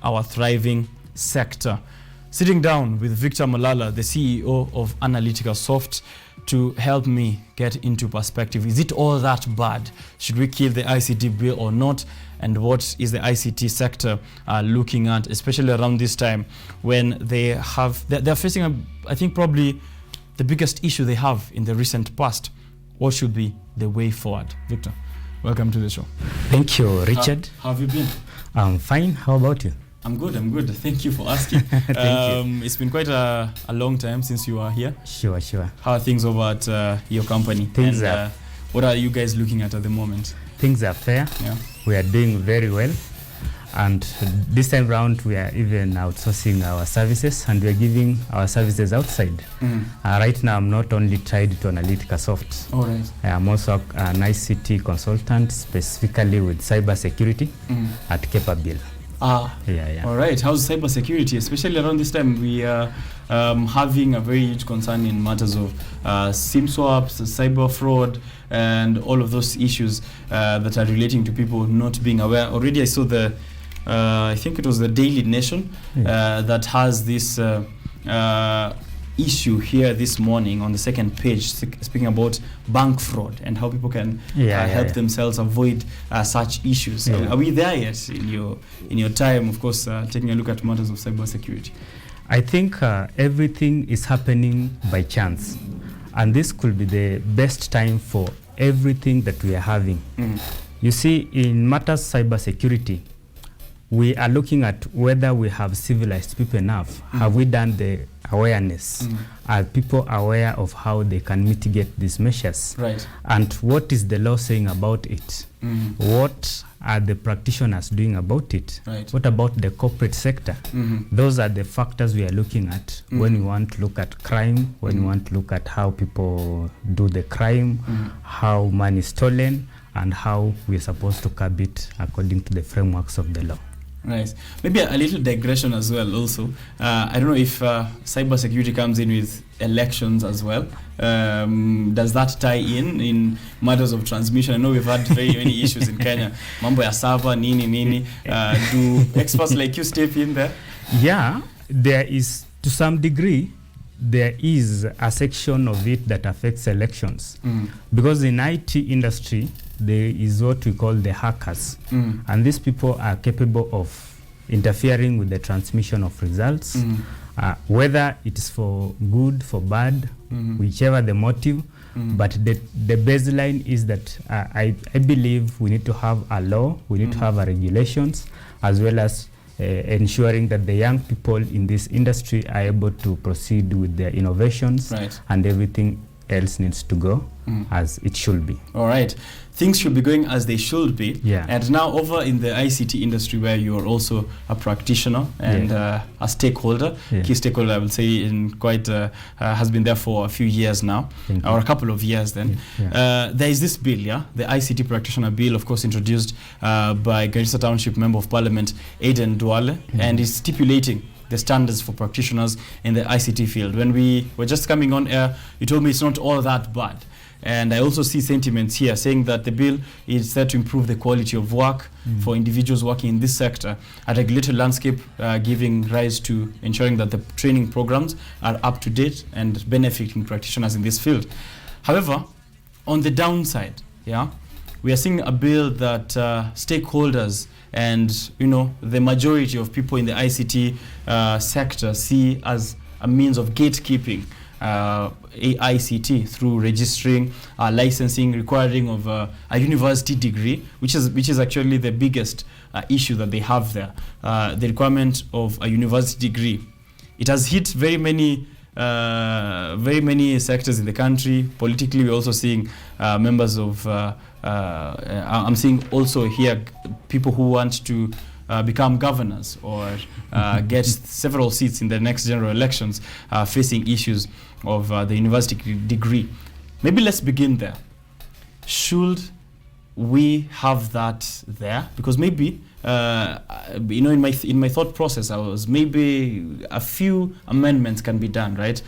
our thriving sector. Sitting down with Victor Malala, the CEO of Analytical Soft, to help me get into perspective. Is it all that bad? Should we kill the ICT bill or not? And what is the ICT sector looking at, especially around this time when they're facing, I think, probably the biggest issue they have in the recent past? What should be the way forward? Victor, welcome to the show. Thank you, Richard. How have you been? I'm fine. How about you? I'm good. Thank you for asking. Thank you. It's been quite a long time since you are here. Sure. How are things over at your company? Things are... what are you guys looking at the moment? Things are fair. Yeah. We are doing very well. And this time round, we are even outsourcing our services, and we are giving our services outside. Right now, I'm not only tied to Analytical Soft. All right. I'm also an ICT consultant, specifically with cybersecurity at Capable. Yeah. All right. How's cybersecurity, especially around this time? We are having a very huge concern in matters of SIM swaps, cyber fraud, and all of those issues that are relating to people not being aware. Already, I saw I think it was the Daily Nation that has this issue here this morning on the second page, speaking about bank fraud and how people can help themselves avoid such issues. Are we there yet in your time, of course, taking a look at matters of cybersecurity? I think everything is happening by chance, and this could be the best time for everything that we are having. You see, in matters cybersecurity, we are looking at whether we have civilized people enough. Have we done the awareness? Are people aware of how they can mitigate these measures? Right. And what is the law saying about it? What are the practitioners doing about it? Right. What about the corporate sector? Those are the factors we are looking at when we want to look at crime, when we want to look at how people do the crime, how money is stolen, and how we're supposed to curb it according to the frameworks of the law. Right. Maybe a little digression as well also. I don't know if cybersecurity comes in with elections as well. Does that tie in matters of transmission? I know we've had very many issues in Kenya. Mambo ya server, nini. Do experts like you step in there? Yeah, there is, to some degree, there is a section of it that affects elections. Because in IT industry, there is what we call the hackers. And these people are capable of interfering with the transmission of results, whether it is for good, for bad, whichever the motive. But the baseline is that I believe we need to have a law, we need to have a regulations, as well as ensuring that the young people in this industry are able to proceed with their innovations, and everything else needs to go as it should be. All right. Things should be going as they should be. Yeah. And now over in the ICT industry, where you are also a practitioner and a stakeholder, key stakeholder, I will say, in quite has been there for a few years now, or a couple of years then. There is this bill, the ICT practitioner bill, of course, introduced by Garissa Township Member of Parliament, Aiden Duale, and is stipulating the standards for practitioners in the ICT field. When we were just coming on air, you told me it's not all that bad. And I also see sentiments here saying that the bill is set to improve the quality of work for individuals working in this sector, a regulated landscape giving rise to ensuring that the training programs are up to date and benefiting practitioners in this field. However, on the downside, we are seeing a bill that stakeholders and the majority of people in the ICT sector see as a means of gatekeeping ICT through registering, licensing, requiring of a university degree, which is actually the biggest issue that they have there. The requirement of a university degree. It has hit very many sectors in the country. Politically, we're also seeing members of I'm seeing also here people who want to become governors or get several seats in the next general elections, facing issues of the university degree. Maybe let's begin there. Should we have that there? Because maybe in my thought process, I was maybe a few amendments can be done, right?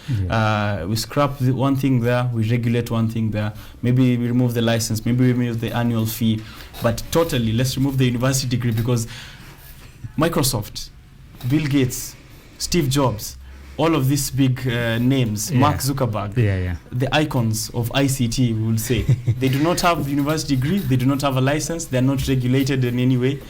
We scrap one thing there, we regulate one thing there, maybe we remove the license, maybe we remove the annual fee, but totally let's remove the university degree, because Microsoft Bill Gates, Steve Jobs, all of these big names, Mark Zuckerberg, the icons of ICT, we will say, they do not have a university degree, they do not have a license, they're not regulated in any way.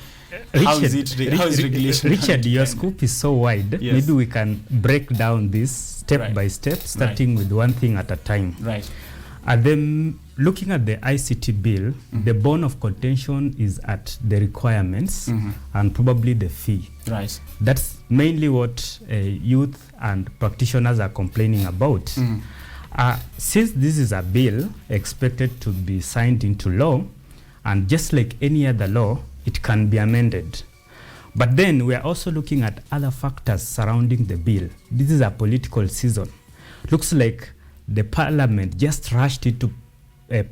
How is regulation? Richard, your scope is so wide. Yes. Maybe we can break down this step by step, starting with one thing at a time. Right. And then looking at the ICT bill, the bone of contention is at the requirements and probably the fee. Right. That's mainly what youth and practitioners are complaining about. Since this is a bill expected to be signed into law, and just like any other law, it can be amended. But then we are also looking at other factors surrounding the bill. This is a political season. Looks like the parliament just rushed into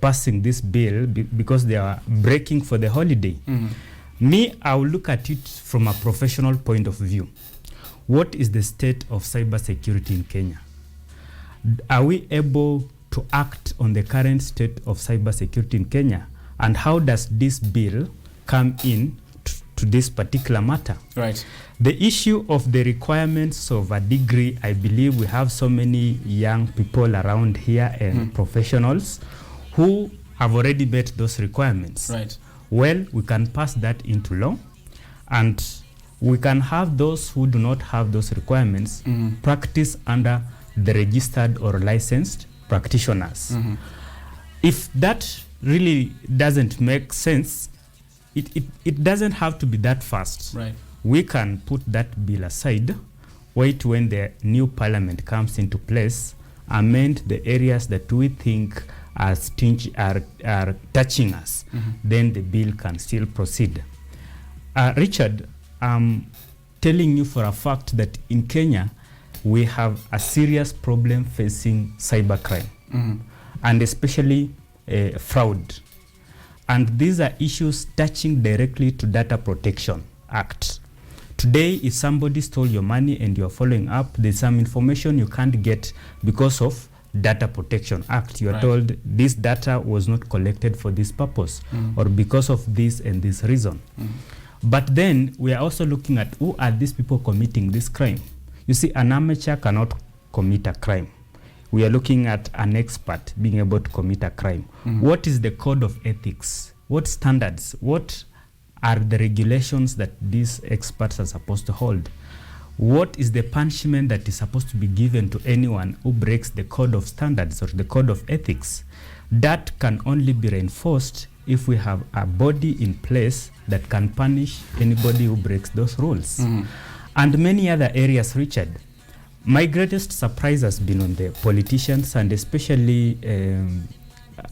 passing this bill because they are breaking for the holiday. Me, I will look at it from a professional point of view. What is the state of cybersecurity in Kenya? Are we able to act on the current state of cybersecurity in Kenya? And how does this bill come in to this particular matter? Right. The issue of the requirements of a degree, I believe we have so many young people around here and professionals who have already met those requirements. Right. Well, we can pass that into law, and we can have those who do not have those requirements practice under the registered or licensed practitioners. If that really doesn't make sense, it doesn't have to be that fast. Right. We can put that bill aside, wait when the new parliament comes into place, amend the areas that we think are touching us. Then the bill can still proceed. Richard, I'm telling you for a fact that in Kenya, we have a serious problem facing cybercrime, and especially fraud. And these are issues touching directly to Data Protection Act. Today, if somebody stole your money and you're following up, there's some information you can't get because of Data Protection Act. You're told this data was not collected for this purpose or because of this and this reason. But then we are also looking at who are these people committing this crime. You see, an amateur cannot commit a crime. We are looking at an expert being able to commit a crime. What is the code of ethics? What standards? What are the regulations that these experts are supposed to hold? What is the punishment that is supposed to be given to anyone who breaks the code of standards or the code of ethics? That can only be reinforced if we have a body in place that can punish anybody who breaks those rules. And many other areas, Richard. My greatest surprise has been on the politicians, and especially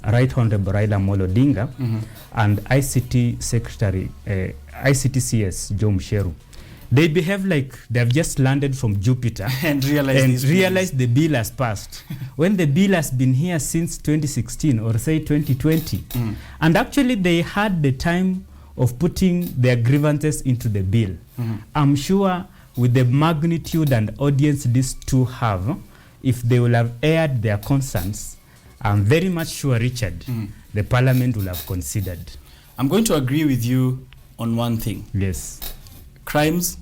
Right Honorable Raila Amolo Odinga and ICT Secretary, ICTCS Joe Musheru. They behave like they've just landed from Jupiter and realized the bill has passed when the bill has been here since 2016 or say 2020. And actually they had the time of putting their grievances into the bill. I'm sure with the magnitude and audience these two have, if they will have aired their concerns, I'm very much sure, Richard, the parliament will have considered. I'm going to agree with you on one thing. Yes. Crimes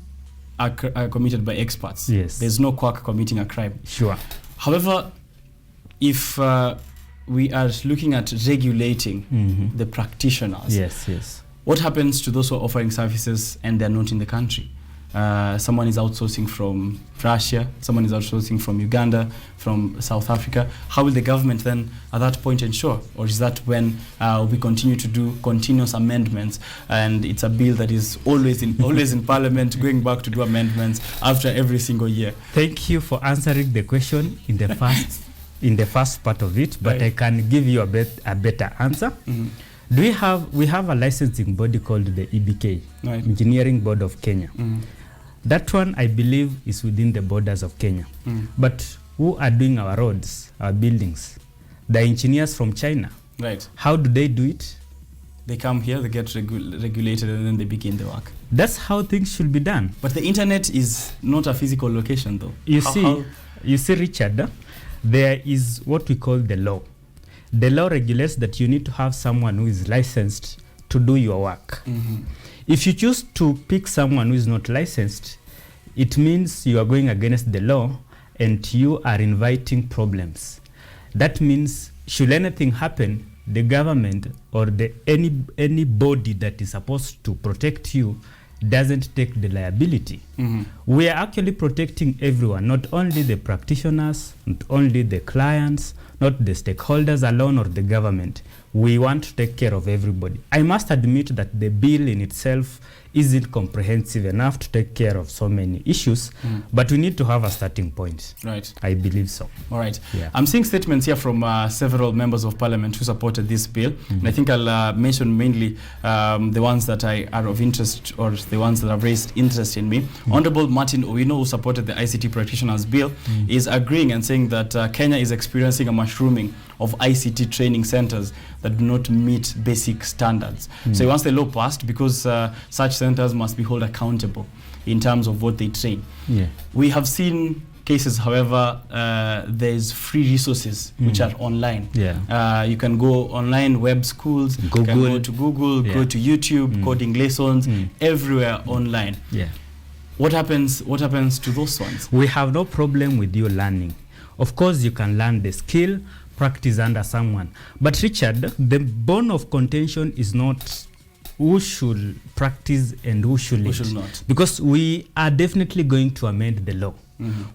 are committed by experts. Yes. There's no quack committing a crime. Sure. However, if we are looking at regulating the practitioners, yes. What happens to those who are offering services and they're not in the country? Someone is outsourcing from Russia, someone is outsourcing from Uganda, from South Africa. How will the government then at that point ensure? Or is that when we continue to do continuous amendments, and it's a bill that is always in Parliament, going back to do amendments after every single year? Thank you for answering the question in the first part of it, but I can give you a better answer. We have a licensing body called the EBK, Engineering Board of Kenya. That one, I believe, is within the borders of Kenya. But who are doing our roads, our buildings? The engineers from China. Right. How do they do it? They come here, they get regulated, and then they begin the work. That's how things should be done. But the internet is not a physical location, though. You see, Richard, there is what we call the law. The law regulates that you need to have someone who is licensed to do your work. If you choose to pick someone who is not licensed, it means you are going against the law and you are inviting problems. That means should anything happen, the government or anybody that is supposed to protect you doesn't take the liability. We are actually protecting everyone, not only the practitioners, not only the clients, not the stakeholders alone or the government. We want to take care of everybody. I must admit that the bill in itself isn't comprehensive enough to take care of so many issues, but we need to have a starting point. Right. I believe so. All right. Yeah. I'm seeing statements here from several members of parliament who supported this bill. And I think I'll mention mainly the ones that are of interest or the ones that have raised interest in me. Honorable Martin Owino, who supported the ICT practitioners bill, is agreeing and saying that Kenya is experiencing a mushrooming of ICT training centers that do not meet basic standards. So he wants the law passed because such centers must be held accountable in terms of what they train. We have seen cases, however, there's free resources which are online. You can go online, web schools, Google. You can go to Google, go to YouTube, coding lessons, everywhere online. What happens to those ones? We have no problem with you learning. Of course, you can learn the skill, practice under someone. But Richard, the bone of contention is not who should practice and who should not. Because we are definitely going to amend the law.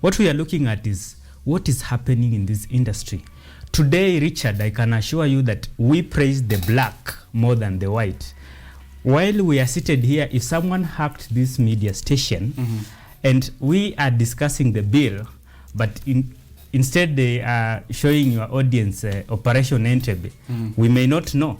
What we are looking at is what is happening in this industry. Today, Richard, I can assure you that we praise the black more than the white. While we are seated here, if someone hacked this media station and we are discussing the bill, but instead they are showing your audience Operation Entebbe, we may not know.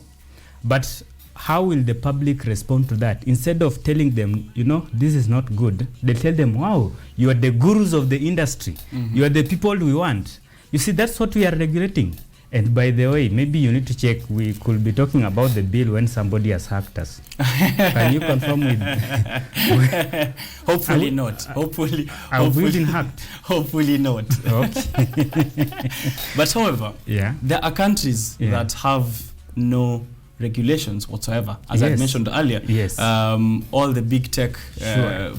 But how will the public respond to that? Instead of telling them, you know, this is not good, they tell them, wow, you are the gurus of the industry. You are the people we want. You see, that's what we are regulating. And by the way, maybe you need to check, we could be talking about the bill when somebody has hacked us. Can you confirm with? Hopefully not. Hopefully. Have we been hacked? Hopefully not. Okay. But however, there are countries that have no regulations whatsoever. As I mentioned earlier, all the big tech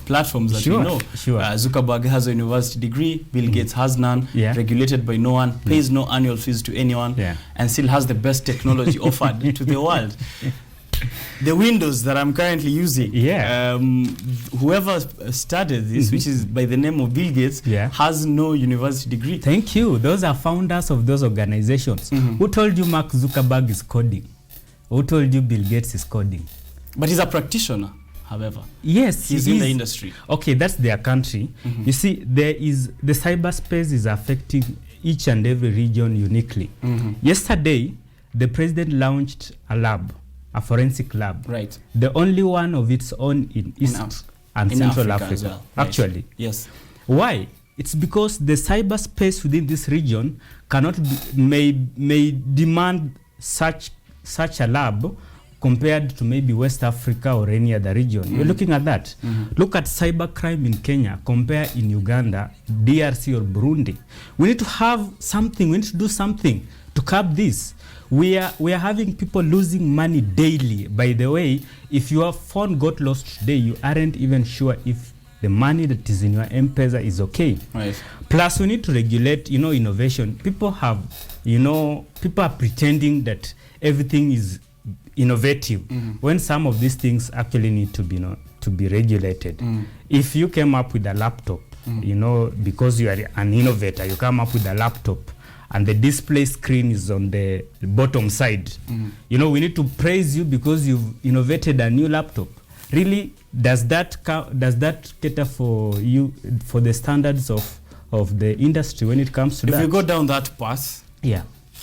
platforms that we know. Zuckerberg has a university degree, Bill Gates has none, regulated by no one, pays no annual fees to anyone, and still has the best technology offered to the world. The Windows that I'm currently using, whoever started this, which is by the name of Bill Gates, has no university degree. Thank you. Those are founders of those organizations. Who told you Mark Zuckerberg is coding? Who told you Bill Gates is coding? But he's a practitioner, however. Yes, he's in the industry. Okay, that's their country. You see, the cyberspace is affecting each and every region uniquely. Yesterday, the president launched a lab, a forensic lab. Right. The only one of its own in East and Central Africa. Well. Actually. Yes. Why? It's because the cyberspace within this region cannot may demand such a lab compared to maybe West Africa or any other region. You're looking at that. Look at cybercrime in Kenya, compare in Uganda, DRC or Burundi. We need to have something, we need to do something to curb this. We are having people losing money daily. By the way, if your phone got lost today, you aren't even sure if the money that is in your M-Pesa is okay. Right. Plus, we need to regulate, innovation. People are pretending that everything is innovative when some of these things actually need to be regulated. If you came up with a laptop, because you are an innovator, you come up with a laptop and the display screen is on the bottom side. We need to praise you because you've innovated a new laptop. Really, does that cater for you, for the standards of the industry when it comes to that? If we go down that path,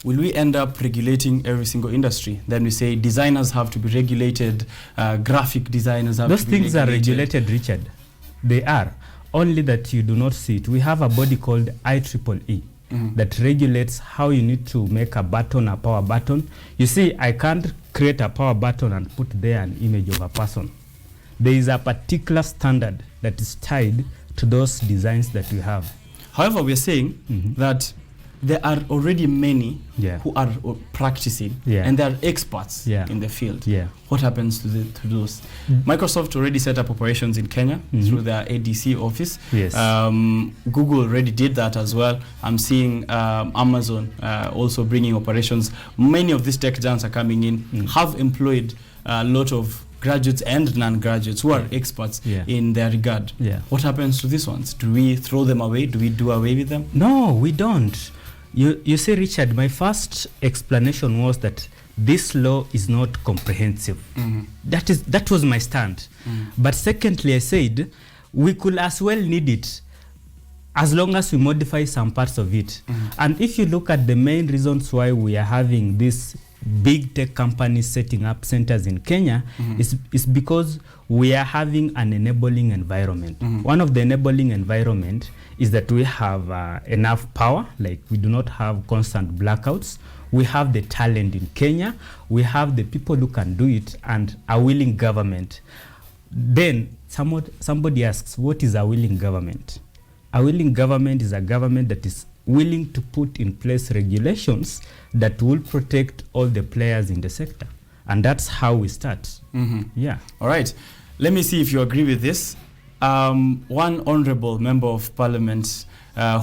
will we end up regulating every single industry? Then we say designers have to be regulated, graphic designers have Those to be regulated. Those things are regulated, Richard. They are. Only that you do not see it. We have a body called IEEE that regulates how you need to make a button, a power button. You see, I can't create a power button and put there an image of a person. There is a particular standard that is tied to those designs that we have. However, we are saying that there are already many Yeah. who are practicing, Yeah. and they are experts Yeah. in the field. Yeah. What happens to those? Microsoft already set up operations in Kenya through their ADC office. Yes. Google already did that as well. I'm seeing Amazon also bringing operations. Many of these tech giants are coming in, have employed a lot of graduates and non-graduates who are experts in their regard. Yeah. What happens to these ones? Do we throw them away? Do we do away with them? No, we don't. You see, Richard, my first explanation was that this law is not comprehensive. That was my stand. But secondly, I said we could as well need it as long as we modify some parts of it. And if you look at the main reasons why we are having this big tech companies setting up centers in Kenya, is because we are having an enabling environment. One of the enabling environment is that we have enough power, like we do not have constant blackouts. We have the talent in Kenya, we have the people who can do it, and a willing government. Then somebody asks, what is a willing government? A willing government is a government that is willing to put in place regulations that will protect all the players in the sector. And that's how we start. Yeah. All right. Let me see if you agree with this. One honorable member of parliament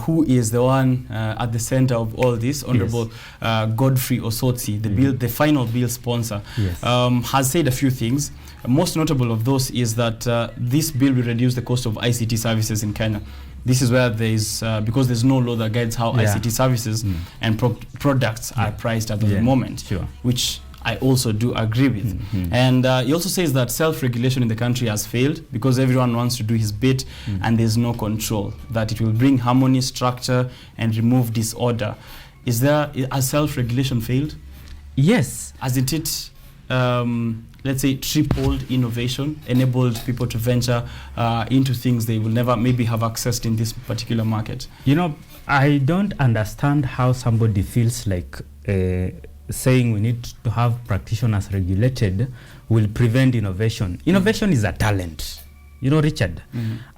who is the one at the center of all this, Honorable Godfrey Osotsi, the final bill sponsor, has said a few things. Most notable of those is that this bill will reduce the cost of ICT services in Kenya. This is where there is, because there's no law that guides how ICT services and products are priced at the moment, which I also do agree with. And he also says that self-regulation in the country has failed because everyone wants to do his bit and there's no control, that it will bring harmony, structure, and remove disorder. Has self-regulation failed? Yes. Hasn't it, let's say, tripled innovation, enabled people to venture into things they will never maybe have accessed in this particular market? You know, I don't understand how somebody feels like saying we need to have practitioners regulated will prevent innovation. Innovation is a talent, you know, Richard.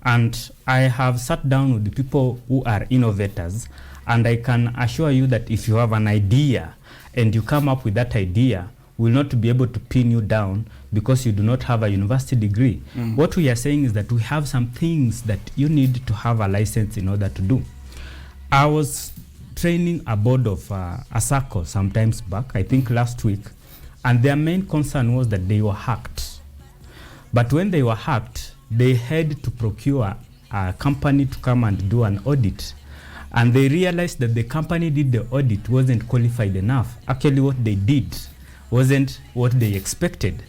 And I have sat down with the people who are innovators, and I can assure you that if you have an idea and you come up with that idea, will not be able to pin you down because you do not have a university degree. What we are saying is that we have some things that you need to have a license in order to do. I was training a board of a circle sometimes back, I think last week, and their main concern was that they were hacked. But when they were hacked, they had to procure a company to come and do an audit. And they realized that the company did the audit wasn't qualified enough. Actually, what they did wasn't what they expected.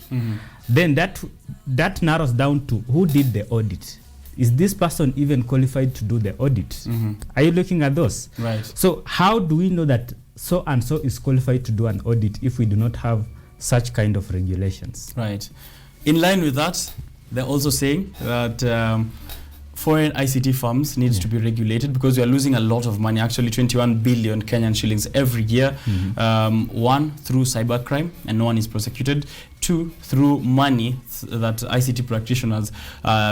Then that narrows down to who did the audit. Is this person even qualified to do the audit? Are you looking at those? Right. So how do we know that so and so is qualified to do an audit if we do not have such kind of regulations? Right. In line with that, they're also saying that foreign ICT firms needs to be regulated because we are losing a lot of money, actually 21 billion Kenyan shillings every year. One, through cybercrime, and no one is prosecuted. Two, through money that ICT practitioners,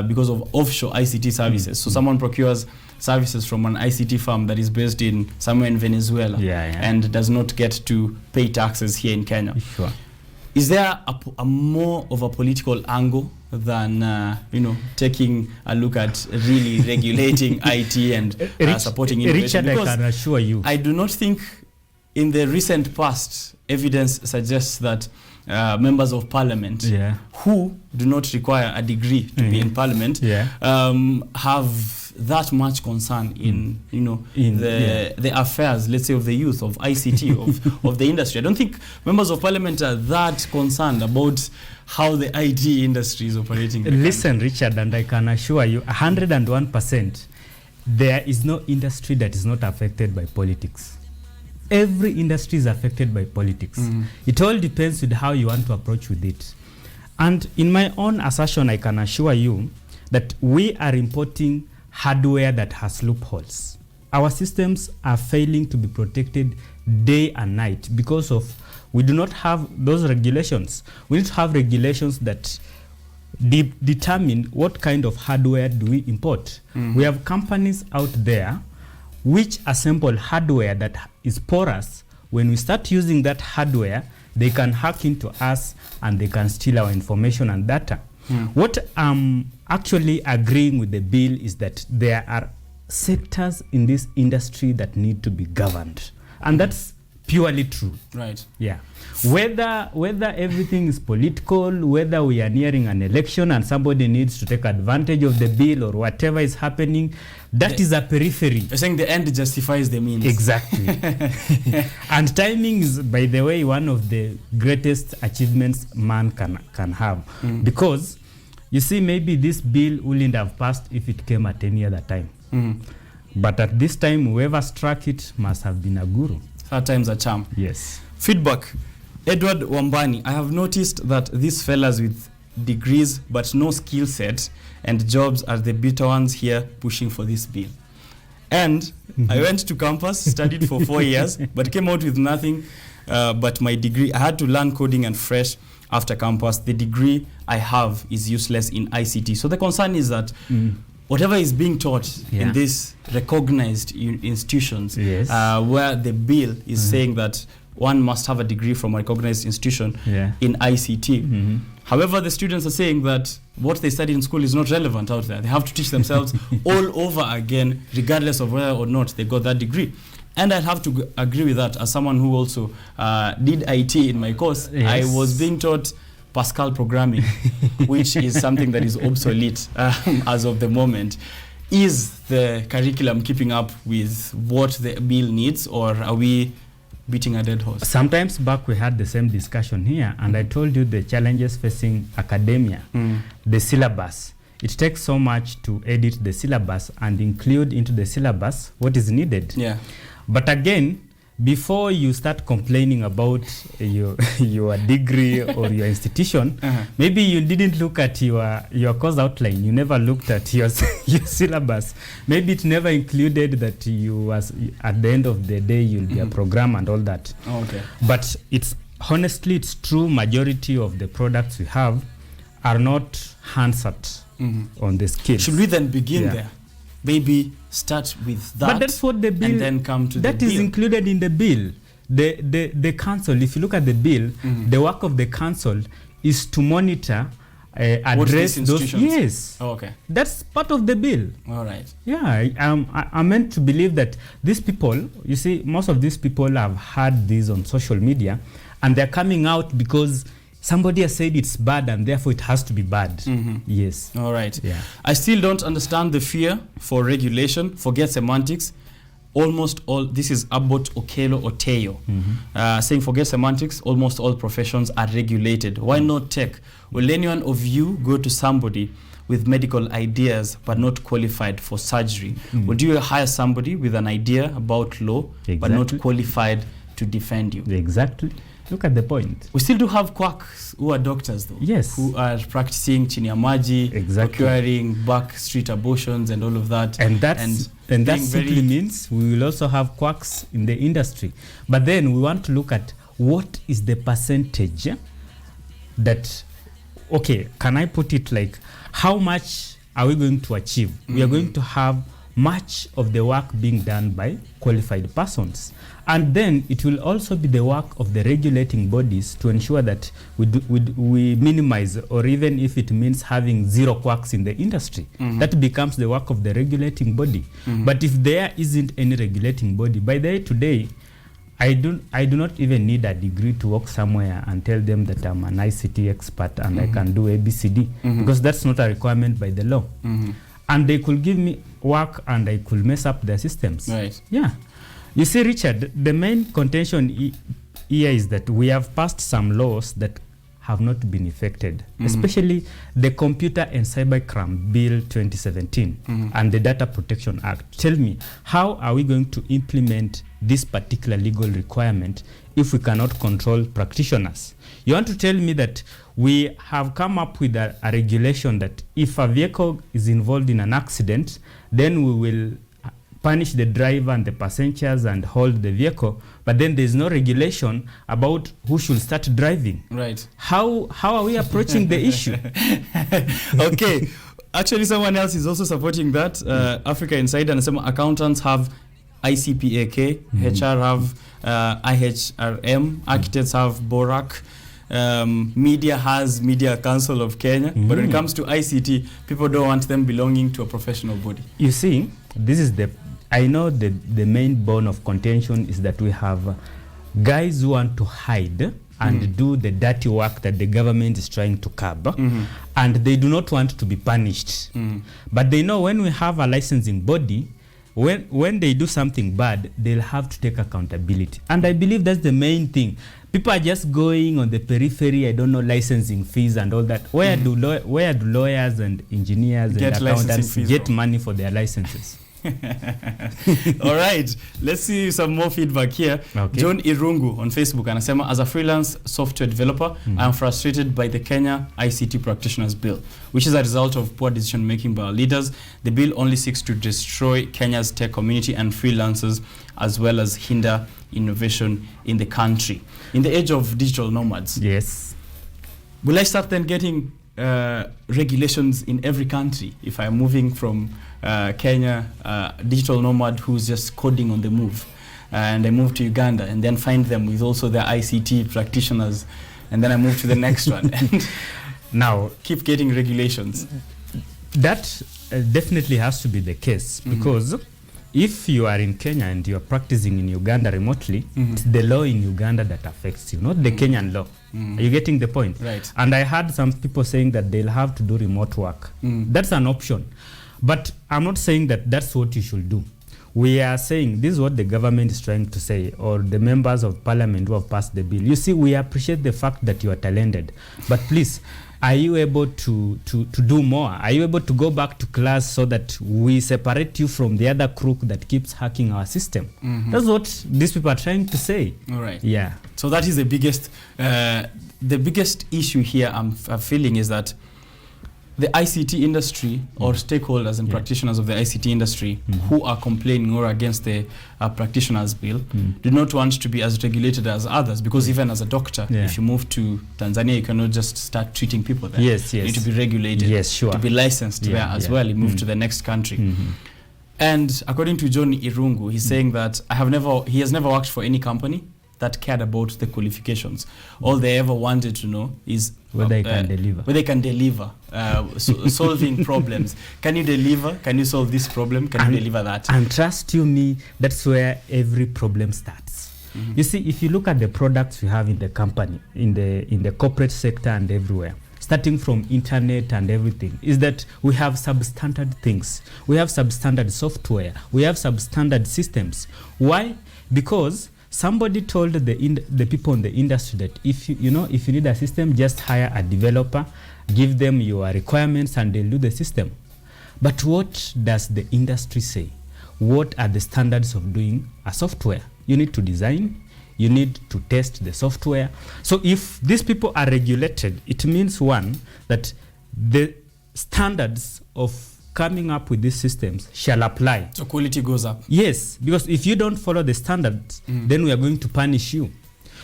because of offshore ICT services. So someone procures services from an ICT firm that is based in somewhere in Venezuela and does not get to pay taxes here in Kenya. Sure. Is there a more of a political angle than taking a look at really regulating IT and supporting innovation? Richard, I can assure you, I do not think in the recent past evidence suggests that members of parliament who do not require a degree to be in parliament have that much concern in the affairs, let's say, of the youth, of ICT, of the industry. I don't think members of parliament are that concerned about how the IT industry is operating. Listen, Richard, and I can assure you 101%, there is no industry that is not affected by politics. Every industry is affected by politics. It all depends with how you want to approach with it. And in my own assertion, I can assure you that we are importing hardware that has loopholes. Our systems are failing to be protected day and night because of we do not have those regulations. We need to have regulations that determine what kind of hardware do we import. We have companies out there which assemble hardware that is porous. When we start using that hardware, they can hack into us and they can steal our information and data. What I'm actually agreeing with the bill is that there are sectors in this industry that need to be governed. And that's purely true. Right. Yeah. Whether everything is political, whether we are nearing an election and somebody needs to take advantage of the bill or whatever is happening, that is a periphery. You're saying the end justifies the means. Exactly. And timing is, by the way, one of the greatest achievements man can have. Because, you see, maybe this bill wouldn't have passed if it came at any other time. But at this time, whoever struck it must have been a guru. Third time's a charm. Yes. Feedback. Edward Wambani, I have noticed that these fellas with degrees but no skill set and jobs are the bitter ones here pushing for this bill. And I went to campus, studied for 4 years, but came out with nothing but my degree. I had to learn coding and fresh after campus. The degree I have is useless in ICT. So the concern is that whatever is being taught in these recognized institutions, where the bill is saying that one must have a degree from a recognized institution in ICT. However, the students are saying that what they study in school is not relevant out there. They have to teach themselves all over again, regardless of whether or not they got that degree. And I'd have to agree with that as someone who also did IT in my course. I was being taught Pascal programming, which is something that is obsolete as of the moment. Is the curriculum keeping up with what the bill needs, or are we beating a dead horse? Sometimes back we had the same discussion here, and I told you the challenges facing academia, the syllabus. It takes so much to edit the syllabus and include into the syllabus what is needed. But again, before you start complaining about your degree or your institution, maybe you didn't look at your course outline. You never looked at your syllabus. Maybe it never included that you was at the end of the day you'll be a programmer and all that. But it's honestly, it's true. Majority of the products we have are not handset on the skills. Should we then begin there? Maybe start with that. But that's what the bill, and then come to the bill. That is included in the bill. The council, if you look at the bill, the work of the council is to monitor, address those. Yes. That's part of the bill. All right. Yeah, I meant to believe that these people, you see, most of these people have heard this on social media, and they're coming out because somebody has said it's bad and therefore it has to be bad. Yes. All right. I still don't understand the fear for regulation. Forget semantics. Almost all, this is Abbott Okelo Oteyo, saying forget semantics, almost all professions are regulated. Why not tech? Will anyone of you go to somebody with medical ideas but not qualified for surgery? Would you hire somebody with an idea about law but not qualified to defend you? Exactly. Look at the point. We still do have quacks who are doctors, though. Yes. Who are practicing chini ya maji, procuring back street abortions and all of that. And that simply means we will also have quacks in the industry. But then we want to look at what is the percentage that, okay, can I put it like, how much are we going to achieve? We are going to have much of the work being done by qualified persons. And then it will also be the work of the regulating bodies to ensure that we minimize, or even if it means having zero quacks in the industry, that becomes the work of the regulating body. But if there isn't any regulating body, by the way, today, I do not even need a degree to work somewhere and tell them that I'm an ICT expert and I can do ABCD, because that's not a requirement by the law. And they could give me work and I could mess up their systems. Right. Yeah. You see, Richard, the main contention here is that we have passed some laws that have not been effected, especially the Computer and Cybercrime Bill 2017 and the Data Protection Act. Tell me, how are we going to implement this particular legal requirement if we cannot control practitioners? You want to tell me that we have come up with a regulation that if a vehicle is involved in an accident, then we will punish the driver and the passengers and hold the vehicle, but then there's no regulation about who should start driving. Right. How are we approaching the issue? Okay. Actually, someone else is also supporting that. Africa Insider and some accountants have ICPAK, HR have IHRM, architects have BORAC, media has Media Council of Kenya, but when it comes to ICT, people don't want them belonging to a professional body. You see, this is I know the main bone of contention is that we have guys who want to hide and do the dirty work that the government is trying to curb, and they do not want to be punished. But they know when we have a licensing body, when they do something bad, they'll have to take accountability. And I believe that's the main thing. People are just going on the periphery, I don't know, licensing fees and all that. Where do lawyers and engineers and accountants get money for their licenses? All right, let's see some more feedback here. Okay. John Irungu on Facebook anasema, as a freelance software developer, I'm frustrated by the Kenya ICT Practitioners Bill, which is a result of poor decision making by our leaders. The bill only seeks to destroy Kenya's tech community and freelancers, as well as hinder innovation in the country. In the age of digital nomads, yes, will I start then getting regulations in every country if I'm moving from Kenya, digital nomad who's just coding on the move, and I move to Uganda and then find them with also their ICT practitioners, and then I move to the next one and now keep getting regulations? That definitely has to be the case, because if you are in Kenya and you are practicing in Uganda remotely, it's the law in Uganda that affects you, not the Kenyan law. Are you getting the point? Right. And I heard some people saying that they'll have to do remote work. That's an option. But I'm not saying that that's what you should do. We are saying this is what the government is trying to say, or the members of parliament who have passed the bill. You see, we appreciate the fact that you are talented, but please, are you able to do more? Are you able to go back to class so that we separate you from the other crook that keeps hacking our system? That's what these people are trying to say. All right. Yeah. So that is the biggest issue here I'm feeling is that the ICT industry or stakeholders and practitioners of the ICT industry who are complaining or against the practitioners bill do not want to be as regulated as others, because even as a doctor, if you move to Tanzania, you cannot just start treating people there. Yes. You need to be regulated, to be licensed there as well. You move to the next country. And according to John Irungu, he's saying that he has never worked for any company that cared about the qualifications. All they ever wanted to know is whether they can deliver. Whether they can deliver, solving problems. Can you deliver? Can you solve this problem? Can you deliver that? And trust you me, that's where every problem starts. You see, if you look at the products we have in the company, in the corporate sector and everywhere, starting from internet and everything, is that we have substandard things. We have substandard software. We have substandard systems. Why? Because somebody told the people in the industry that if you need a system, just hire a developer, give them your requirements, and they'll do the system. But what does the industry say? What are the standards of doing a software? You need to design, you need to test the software. So if these people are regulated, it means, one, that the standards of coming up with these systems shall apply. So quality goes up. Yes, because if you don't follow the standards, then we are going to punish you.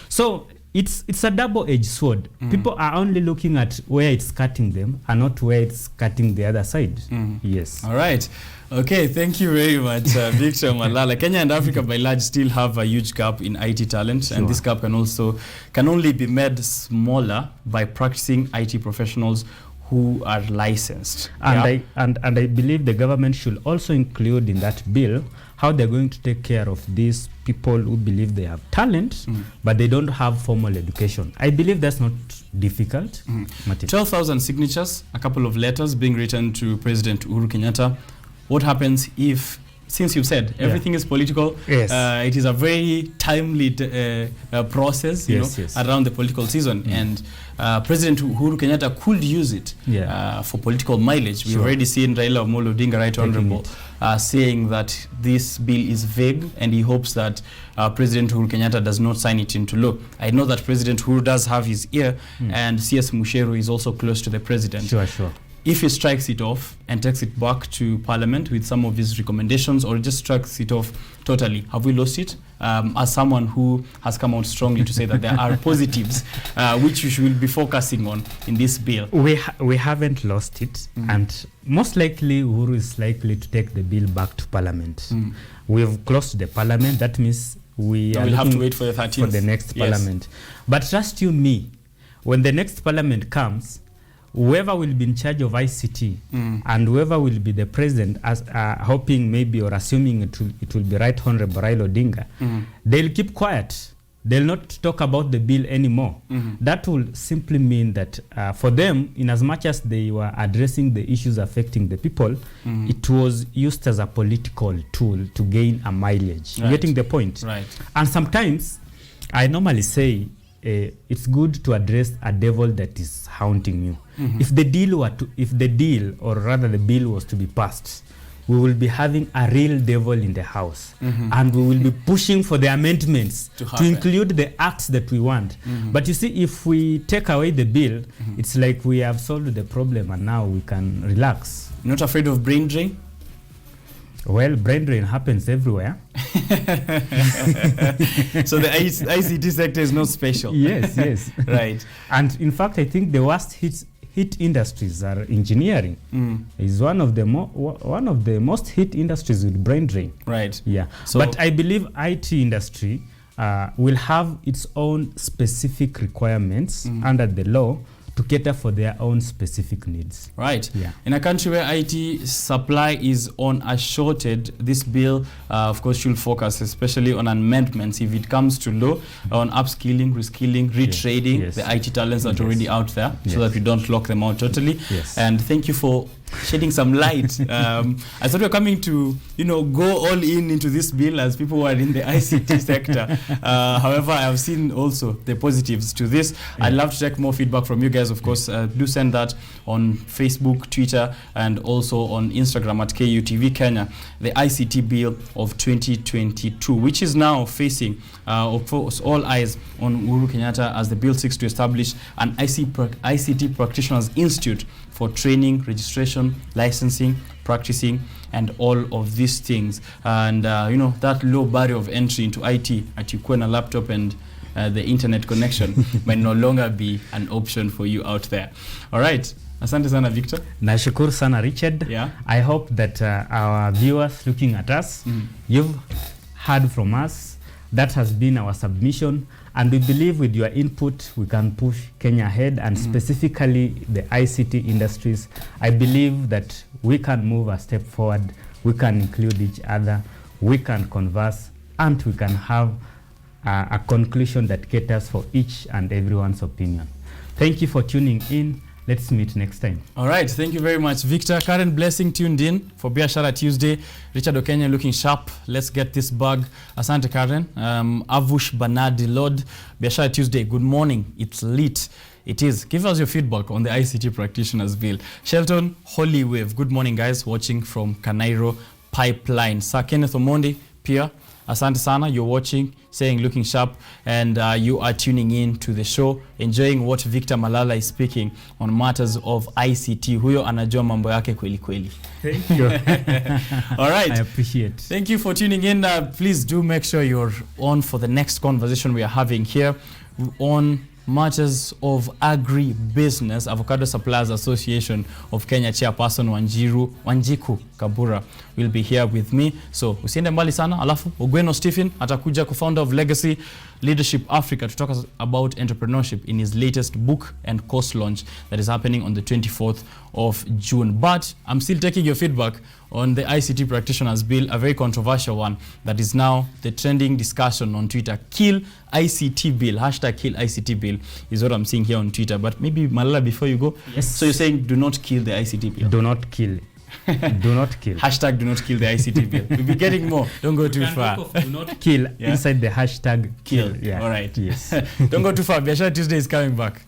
So it's a double-edged sword. People are only looking at where it's cutting them and not where it's cutting the other side. Yes. All right. Okay, thank you very much, Victor Malala. Kenya and Africa by large still have a huge gap in IT talent, and this gap can only be made smaller by practicing IT professionals who are licensed. And I believe the government should also include in that bill how they're going to take care of these people who believe they have talent, but they don't have formal education. I believe that's not difficult. 12,000 signatures, a couple of letters being written to President Uhuru Kenyatta. What happens if, since you've said everything is political, it is a very timely process, around the political season, and President Uhuru Kenyatta could use it for political mileage. We've already seen Raila Amolo Odinga, Right Honorable, saying that this bill is vague, and he hopes that President Uhuru Kenyatta does not sign it into law. I know that President Uhuru does have his ear, and CS Musheru is also close to the president. Sure. if he strikes it off and takes it back to Parliament with some of his recommendations, or just strikes it off totally, have we lost it? As someone who has come out strongly to say that there are positives which we should be focusing on in this bill. We haven't lost it, and most likely Uhuru is likely to take the bill back to Parliament. We've closed the Parliament. That means we will have to wait for the 13th. For the next Parliament. But trust you me, when the next Parliament comes, whoever will be in charge of ICT and whoever will be the president, as hoping maybe or assuming it will be Right Honorable Raila Odinga, they'll keep quiet. They'll not talk about the bill anymore. That will simply mean that for them, in as much as they were addressing the issues affecting the people, it was used as a political tool to gain a mileage. Right. Getting the point? Right. And sometimes, I normally say, it's good to address a devil that is haunting you. If the deal, or rather the bill was to be passed, we will be having a real devil in the house, and we will be pushing for the amendments to include the acts that we want. But you see, if we take away the bill, it's like we have solved the problem and now we can relax. You're not afraid of brain drain? Well, brain drain happens everywhere. So the ICT sector is not special. Yes. Right. And in fact, I think the worst hit industries are engineering. Is one of the most hit industries with brain drain. Right. Yeah. So but I believe IT industry will have its own specific requirements under the law to cater for their own specific needs. Right. Yeah. In a country where IT supply is on a shortage, this bill, of course, should focus especially on amendments if it comes to law, on upskilling, reskilling, retrading the IT talents that are already out there, so that we don't lock them out totally. And thank you for shedding some light. I thought we were coming to, go all into this bill as people who are in the ICT sector. However, I have seen also the positives to this. I'd love to take more feedback from you guys, of course. Do send that on Facebook, Twitter, and also on Instagram at KUTV Kenya, the ICT bill of 2022, which is now facing, of course, all eyes on Uhuru Kenyatta as the bill seeks to establish an ICT Practitioners Institute for training, registration, licensing, practicing, and all of these things. And, that low barrier of entry into IT, at you a laptop and the internet connection might no longer be an option for you out there. All right. Asante sana, Victor. Nashukuru sana, Richard. Yeah. I hope that our viewers looking at us, you've heard from us. That has been our submission. And we believe with your input, we can push Kenya ahead, and specifically the ICT industries. I believe that we can move a step forward, we can include each other, we can converse, and we can have a conclusion that caters for each and everyone's opinion. Thank you for tuning in. Let's meet next time. All right. Thank you very much, Victor. Karen Blessing tuned in for Biashara Tuesday. Richard Okenya looking sharp. Let's get this bug. Asante, Karen. Avush Banadi Lord. Biashara Tuesday. Good morning. It's lit. It is. Give us your feedback on the ICT Practitioners Bill. Shelton Holy Wave. Good morning, guys. Watching from Kanairo Pipeline. Sir Kenneth Omondi, Pia. Asante sana, you're watching, saying looking sharp, and you are tuning in to the show, enjoying what Victor Malala is speaking on matters of ICT. Huyo anajua mambo yake kweli kweli. Thank you. All right. I appreciate. Thank you for tuning in. Please do make sure you're on for the next conversation we are having here on matters of agri-business. Avocado Suppliers Association of Kenya Chairperson Wanjiku Kabura will be here with me. So usiende mbali sana. Alafu Ogweno Stephen atakuja, co-founder of Legacy Leadership Africa, to talk about entrepreneurship in his latest book and course launch that is happening on the 24th of June. But I'm still taking your feedback on the ICT Practitioners Bill, a very controversial one that is now the trending discussion on Twitter. Kill ICT Bill, hashtag Kill ICT Bill is what I'm seeing here on Twitter. But maybe Malala, before you go, yes. So you're saying do not kill the ICT Bill? Do not kill. Do not kill. Hashtag do not kill the ICT bill. We'll be getting more. Don't go too far. Do not kill inside the hashtag kill. Yeah. All right. Yes. Don't go too far. Biashara Tuesday is coming back.